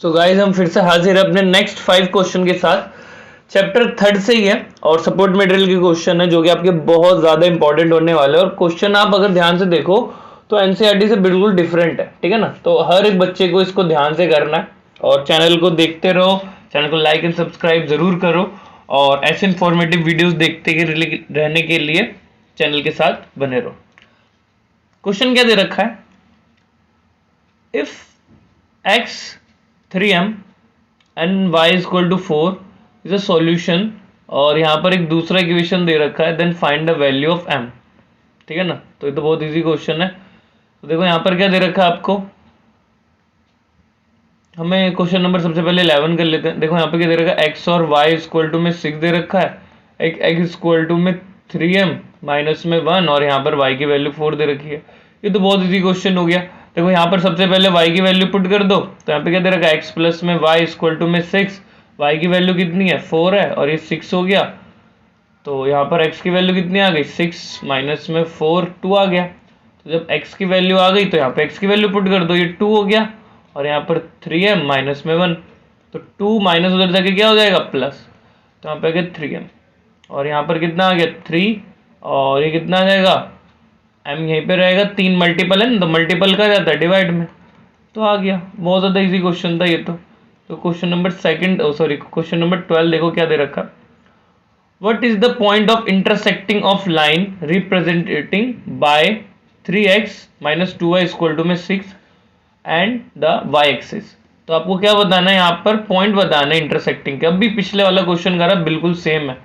So guys हम फिर से हाजिर है अपने नेक्स्ट 5 क्वेश्चन के साथ। चैप्टर थर्ड से ही है और सपोर्ट मटेरियल के क्वेश्चन है जो कि आपके बहुत ज़्यादा इंपॉर्टेंट होने वाले हैं। और क्वेश्चन आप अगर ध्यान से देखो तो एनसीईआरटी से बिल्कुल डिफरेंट है, ठीक है ना। तो हर एक बच्चे को इसको ध्यान से करना है और चैनल को देखते रहो, चैनल को लाइक एंड सब्सक्राइब ज़रूर करो और ऐसे इन्फॉर्मेटिव वीडियोज़ देखते रहने के लिए चैनल के साथ बने रहो। क्वेश्चन क्या दे रखा है, if x 3m and y is equal to 4 is a solution, और यहाँ पर एक दूसरा इक्वेशन दे रखा है, then find the value of m। ठीक है ना, तो ये तो बहुत इजी क्वेश्चन है। तो देखो यहाँ पर क्या दे रखा है आपको, हमें क्वेश्चन नंबर सबसे पहले 11 कर लेते हैं। देखो यहाँ पर क्या दे रखा है, x और y इक्वल टू में 6 दे रखा है, एक x इक्वल टू में 3m माइनस में 1 और यहाँ पर y की वैल्यू 4 दे रखी है। ये तो बहुत इजी क्वेश्चन हो गया। देखो यहाँ पर सबसे पहले y की वैल्यू पुट कर दो, तो यहाँ पे क्या दे रखा है, x प्लस में y इक्वल टू में 6, y की वैल्यू कितनी है 4 है और ये 6 हो गया। तो यहाँ पर x की वैल्यू कितनी आ गई, 6 माइनस में 4 2 आ गया। तो जब x की वैल्यू आ गई तो यहाँ पे x की वैल्यू पुट कर दो, ये 2 हो गया और यहाँ पर 3m माइनस में 1, तो 2 माइनस उधर जाके क्या हो जाएगा प्लस, तो यहाँ पे आ गया 3m और यहाँ पर कितना आ गया 3 और ये कितना आ जाएगा m यहीं पे रहेगा, 3 मल्टीपल है ना, तो मल्टीपल का जाता है डिवाइड में, तो आ गया। बहुत ज़्यादा इजी क्वेश्चन था ये तो क्वेश्चन नंबर क्वेश्चन नंबर 12 देखो क्या दे रखा, what is the point of intersecting of line representing by 3x minus 2y equal to में 6 एंड द y एक्सिस। तो आपको क्या बताना है, यहाँ पर पॉइंट बताना है इंटरसेक्टिंग के। अब भी पिछले वाला क्वेश्चन करा बिल्कुल सेम है,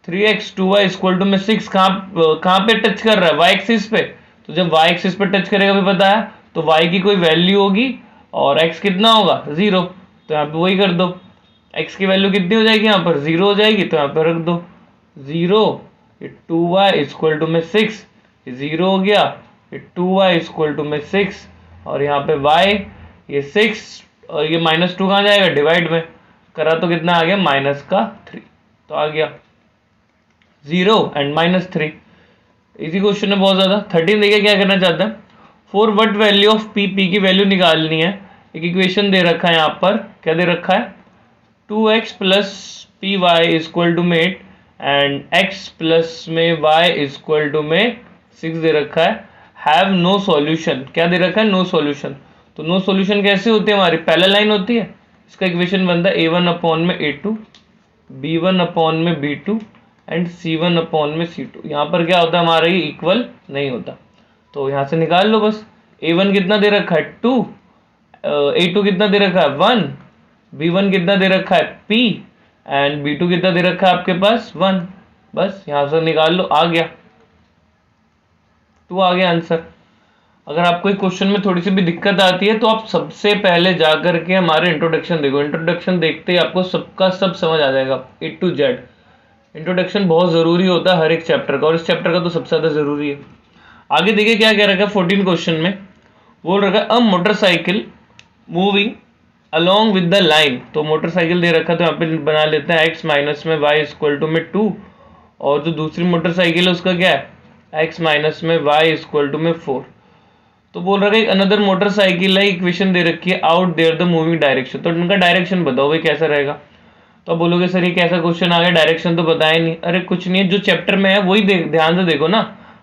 3x 2y इक्वल टू में 6 कहाँ पे टच कर रहा है, y एक्सिस पे। तो जब y एक्सिस पे टच करेगा भी पता है, तो y की कोई वैल्यू होगी और x कितना होगा 0, तो यहाँ पे वही कर दो, x की वैल्यू कितनी हो जाएगी यहाँ पर 0 हो जाएगी, तो यहाँ पे रख दो 0, ये 2y इक्वल टू में 6, ये 0 हो गया, ये 2y इक्वल टू में 6 और यहाँ पे y ये 6 और ये माइनस 2 कहाँ जाएगा डिवाइड में, करा तो कितना आ गया माइनस का 3, तो आ गया 0 एंड माइनस 3। इजी क्वेश्चन है बहुत ज़्यादा। 13 देखिए क्या करना चाहता है, for what value of p, p की वैल्यू निकालनी है। एक इक्वेशन दे रखा है यहाँ पर, क्या दे रखा है 2x plus P Y equal to में 8 एंड x प्लस में y इक्वल टू में 6 दे रखा है, हैव नो सॉल्यूशन। क्या दे रखा है, नो सॉल्यूशन। तो नो सॉल्यूशन कैसे होती है, हमारी पैरेलल लाइन होती है। इसका इक्वेशन बनता है a1 अपॉन में a2, b1 अपॉन में b2 एंड c1 अपॉन में c2। यहाँ पर क्या होता है हमारा, ये इक्वल नहीं होता, तो यहाँ से निकाल लो बस। a1 कितना दे रखा है 2, a2 कितना दे रखा है 1, b1 कितना दे रखा है p एंड b2 कितना दे रखा है आपके पास 1, बस यहाँ से निकाल लो, आ गया 2 आ गया आंसर। अगर आपको एक क्वेश्चन में थोड़ी सी भी दिक्कत आती है तो आप सबसे पहले जा करके हमारे इंट्रोडक्शन देखो, इंट्रोडक्शन देखते ही आपको सबका सब समझ आ जाएगा A to Z। इंट्रोडक्शन बहुत ज़रूरी होता है हर एक चैप्टर का, और इस चैप्टर का तो सबसे ज़्यादा ज़रूरी है। आगे देखिए क्या कह रखा है 14 क्वेश्चन में, बोल रखा है a motorcycle moving along with the line. तो मोटरसाइकिल दे रखा है, तो यहाँ पे बना लेते हैं x माइनस में y इक्वल टू में 2, और जो दूसरी मोटरसाइकिल है उसका क्या है x माइनस में y इक्वल टू में 4। तो बोल रहा है अनदर मोटरसाइकिल है, इक्वेशन दे रखी है out there the moving direction. तो उनका डायरेक्शन बताओ भाई कैसा रहेगा। तो आप बोलोगे सर ये कैसा क्वेश्चन आ गया, डायरेक्शन तो बताया नहीं। अरे कुछ नहीं है, जो चैप्टर में है वही ध्यान से देखो ना।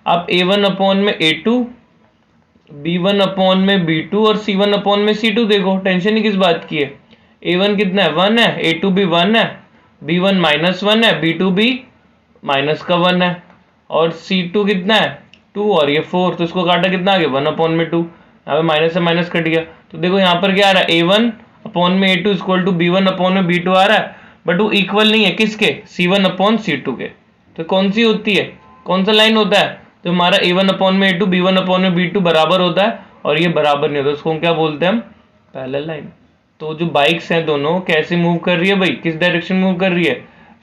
आप a1 अपॉन में a2, b1 अपॉन में b2 और c1 अपॉन में c2 देखो, टेंशन ही किस बात की है। a1 कितना है 1 है, a2 भी 1 है, b1 माइनस 1 है, b2 भी माइनस का 1 है, और c2 कितना है 2 और ये 4, तो इसको काटा कितना आ गया 1 अपॉन में 2, यहाँ पे माइनस से माइनस कट गया। तो देखो यहाँ पर क्या आ रहा है a1 अपॉन में a2 equal to b1 upon में b2 आ रहा है, बट वो इक्वल नहीं है किसके, c1 अपॉन c2 के। तो कौन सी होती है, कौन सा लाइन होता है, तो हमारा a1 अपॉन में a2 b1 अपॉन में b2 बराबर होता है, और ये बराबर नहीं होता, उसको हम क्या बोलते हैं हम पैरेलल लाइन। तो जो बाइक्स हैं दोनों कैसे मूव कर रही है भाई, किस डायरेक्शन मूव कर रही है,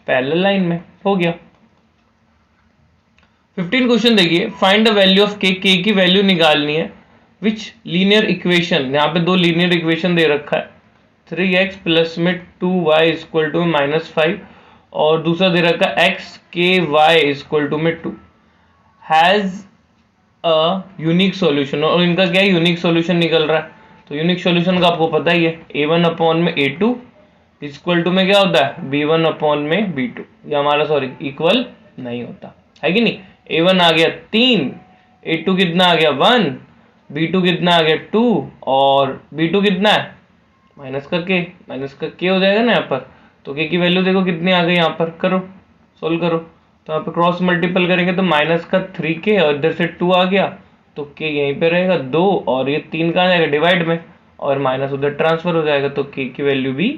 पैरेलल लाइन में। हो गया। 15 क्वेश्चन देखिए, find the value of k, k की वैल्यू निकालनी है। विच लीनियर इक्वेशन, यहाँ पे दो लीनियर इक्वेशन दे रखा है, 3x प्लस में 2y इक्वल टू माइनस 5 और दूसरा दे रखा है x k y equal to में 2, हैज़ अ यूनिक सॉल्यूशन। और इनका क्या यूनिक सॉल्यूशन निकल रहा है, तो यूनिक सॉल्यूशन का आपको पता ही है, A1 अपॉन में A2 इक्वल टू में क्या होता है, B1 अपॉन में B2। ये हमारा सॉरी इक्वल नहीं होता है कि नहीं। A1 आ गया 3, A2 कितना आ गया 1, B2 कितना आ गया 2 और B2 कितना है माइनस का K हो जाएगा ना यहाँ पर। तो K की वैल्यू देखो कितनी आ गई यहाँ पर, करो सोल्व करो। तो यहाँ पे क्रॉस मल्टीपल करेंगे तो माइनस का 3K और इधर से 2 आ गया तो K यहीं पे रहेगा 2 और ये 3 कहाँ जाएगा डिवाइड में और माइनस उधर ट्रांसफर हो जाएगा तो K की वैल्यू भी।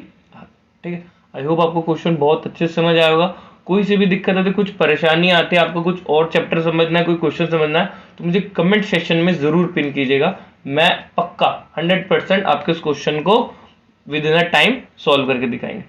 ठीक है, आई होप आपको क्वेश्चन बहुत अच्छे से समझ आया होगा। कोई सी भी दिक्कत आती है, कुछ परेशानी आती है, आपको कुछ और चैप्टर समझना है, कोई क्वेश्चन समझना है तो मुझे कमेंट सेक्शन में जरूर पिन कीजिएगा। मैं पक्का 100% आपके इस क्वेश्चन को with in a time solve करके दिखाएंगे।